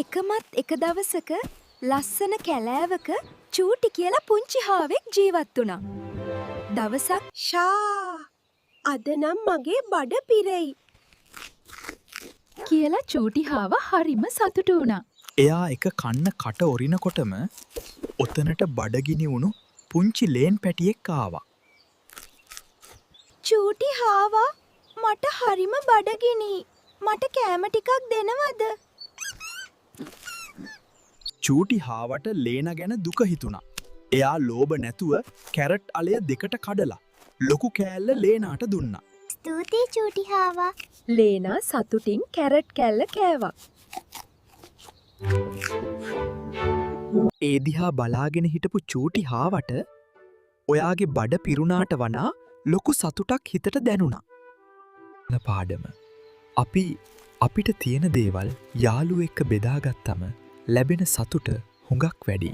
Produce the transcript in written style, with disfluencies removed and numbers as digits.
එකමත් එක දවසක ලස්සන කැලෑවක චූටි කියලා පුංචි හාවෙක් ජීවත් වුණා. දවසක් ෂා අද නම් මගේ බඩ පිරෙයි. කියලා චූටි හාවා හරිම සතුටු වුණා. එයා එක කන්න කට ඔරිනකොටම ඔතනට බඩගිනි වුණු පුංචි ලේන් පැටියෙක් ආවා. චූටි හාවා මට හරිම බඩගිනි. මට කෑම ටිකක් දෙනවද? චූටි හාවට ලේන ගැන දුක හිතුණා. එයා ලෝභ නැතුව කැරට් අලය දෙකට කඩලා ලොකු කෑල්ල ලේනාට දුන්නා. ස්තුතියි චූටි හාවා. ලේනා සතුටින් කැරට් කැල්ල කෑවා. ඒ දිහා බලාගෙන හිටපු චූටි හාවට ඔයාගේ බඩ පිරුණාට වඩා ලොකු සතුටක් හිතට දැනුණා. පාඩම අපිට තියෙන දේවල් යාළුවෙක් එක්ක බෙදාගත්තම ලැබෙන සතුට හුඟක් වැඩි.